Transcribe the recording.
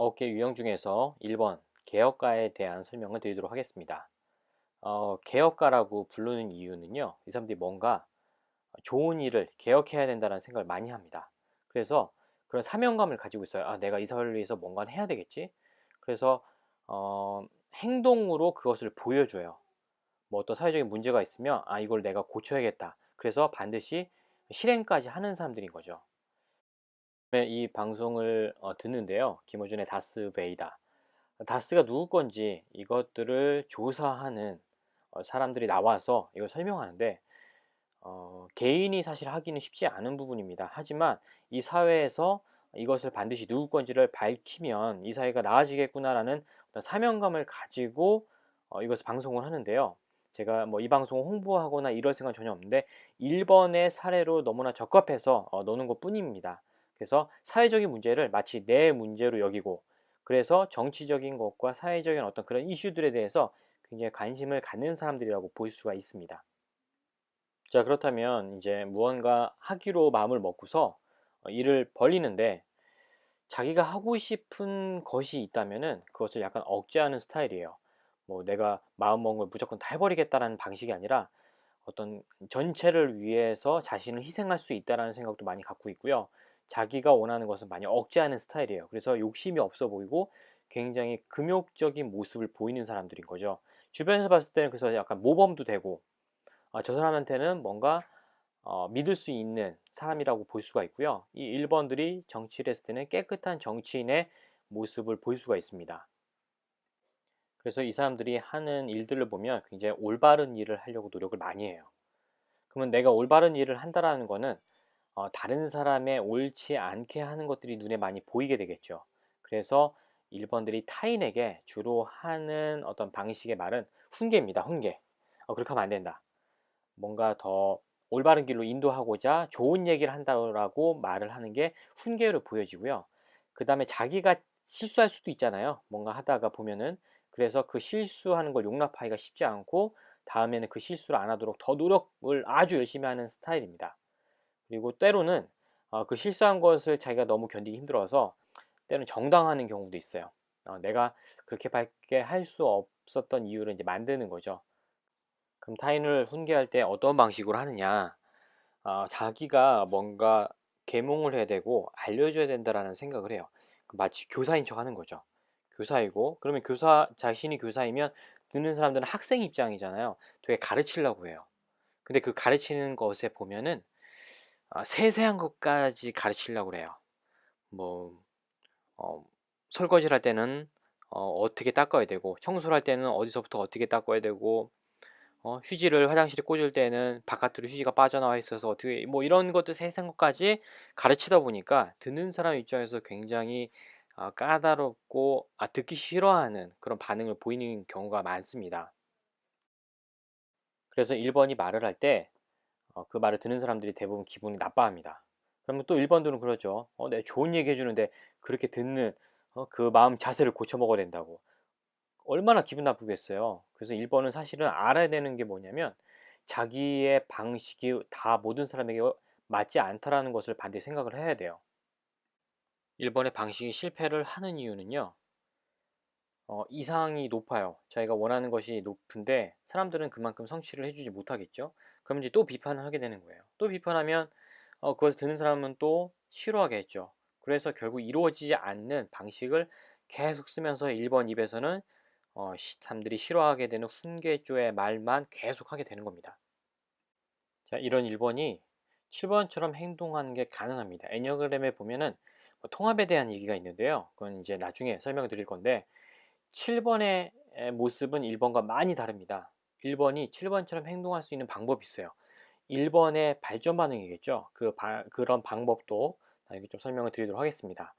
업계 유형 중에서 1번 개혁가에 대한 설명을 드리도록 하겠습니다. 개혁가라고 부르는 이유는요, 이 사람들이 뭔가 좋은 일을 개혁해야 된다는 생각을 많이 합니다. 그래서 그런 사명감을 가지고 있어요. 아, 내가 이 사회를 위해서 뭔가를 해야 되겠지. 그래서 행동으로 그것을 보여줘요. 뭐 어떤 사회적인 문제가 있으면 아, 이걸 내가 고쳐야겠다. 그래서 반드시 실행까지 하는 사람들인 거죠. 네, 이 방송을 듣는데요, 김어준의 다스베이다. 다스가 누구 건지 이것들을 조사하는 사람들이 나와서 이걸 설명하는데, 개인이 사실 하기는 쉽지 않은 부분입니다. 하지만 이 사회에서 이것을 반드시 누구 건지를 밝히면 이 사회가 나아지겠구나라는 어떤 사명감을 가지고 이것을 방송을 하는데요. 제가 뭐 이 방송을 홍보하거나 이럴 생각은 전혀 없는데 1번의 사례로 너무나 적합해서 노는 것 뿐입니다. 그래서 사회적인 문제를 마치 내 문제로 여기고, 그래서 정치적인 것과 사회적인 어떤 그런 이슈들에 대해서 굉장히 관심을 갖는 사람들이라고 볼 수가 있습니다. 자, 그렇다면 이제 무언가 하기로 마음을 먹고서 일을 벌이는데, 자기가 하고 싶은 것이 있다면은 그것을 약간 억제하는 스타일이에요. 뭐 내가 마음 먹은 걸 무조건 다 해버리겠다라는 방식이 아니라 어떤 전체를 위해서 자신을 희생할 수 있다라는 생각도 많이 갖고 있고요. 자기가 원하는 것은 많이 억제하는 스타일이에요. 그래서 욕심이 없어 보이고 굉장히 금욕적인 모습을 보이는 사람들인 거죠. 주변에서 봤을 때는 그래서 약간 모범도 되고, 저 사람한테는 뭔가 믿을 수 있는 사람이라고 볼 수가 있고요. 이 1번들이 정치를 했을 때는 깨끗한 정치인의 모습을 볼 수가 있습니다. 그래서 이 사람들이 하는 일들을 보면 굉장히 올바른 일을 하려고 노력을 많이 해요. 그러면 내가 올바른 일을 한다라는 거는 다른 사람의 옳지 않게 하는 것들이 눈에 많이 보이게 되겠죠. 그래서 1번들이 타인에게 주로 하는 어떤 방식의 말은 훈계입니다. 훈계. 그렇게 하면 안 된다. 뭔가 더 올바른 길로 인도하고자 좋은 얘기를 한다고 말을 하는 게 훈계로 보여지고요. 그 다음에 자기가 실수할 수도 있잖아요. 뭔가 하다가 보면은. 그래서 그 실수하는 걸 용납하기가 쉽지 않고 다음에는 그 실수를 안 하도록 더 노력을 아주 열심히 하는 스타일입니다. 그리고 때로는 그 실수한 것을 자기가 너무 견디기 힘들어서 때로는 정당화하는 경우도 있어요. 내가 그렇게밖에 할 수 없었던 이유를 이제 만드는 거죠. 그럼 타인을 훈계할 때 어떤 방식으로 하느냐? 자기가 뭔가 계몽을 해야 되고 알려줘야 된다라는 생각을 해요. 마치 교사인 척 하는 거죠. 교사이고, 그러면 교사, 자신이 교사이면 듣는 사람들은 학생 입장이잖아요. 되게 가르치려고 해요. 근데 그 가르치는 것에 보면은 세세한 것까지 가르치려고 그래요. 뭐, 어, 설거지를 할 때는 어떻게 닦아야 되고, 청소를 할 때는 어디서부터 어떻게 닦아야 되고, 휴지를 화장실에 꽂을 때는 바깥으로 휴지가 빠져나와 있어서 어떻게, 뭐 이런 것도 세세한 것까지 가르치다 보니까 듣는 사람 입장에서 굉장히 까다롭고 듣기 싫어하는 그런 반응을 보이는 경우가 많습니다. 그래서 1번이 말을 할 때 그 말을 듣는 사람들이 대부분 기분이 나빠합니다. 그러면 또 1번들은 그러죠. 내가 좋은 얘기 해주는데 그렇게 듣는 그 마음 자세를 고쳐 먹어야 된다고. 얼마나 기분 나쁘겠어요. 그래서 1번은 사실은 알아야 되는 게 뭐냐면 자기의 방식이 다 모든 사람에게 맞지 않다라는 것을 반드시 생각을 해야 돼요. 1번의 방식이 실패를 하는 이유는요, 이상이 높아요. 자기가 원하는 것이 높은데 사람들은 그만큼 성취를 해주지 못하겠죠. 그럼 이제 또 비판을 하게 되는 거예요. 또 비판하면 그것을 듣는 사람은 또 싫어하겠죠. 그래서 결국 이루어지지 않는 방식을 계속 쓰면서 1번 입에서는 사람들이 싫어하게 되는 훈계조의 말만 계속 하게 되는 겁니다. 자, 이런 1번이 7번처럼 행동하는 게 가능합니다. 애니어그램에 보면은 뭐 통합에 대한 얘기가 있는데요. 그건 이제 나중에 설명을 드릴 건데, 7번의 모습은 1번과 많이 다릅니다. 1번이 7번처럼 행동할 수 있는 방법이 있어요. 1번의 발전 반응이겠죠. 그런 방법도 나중에 좀 설명을 드리도록 하겠습니다.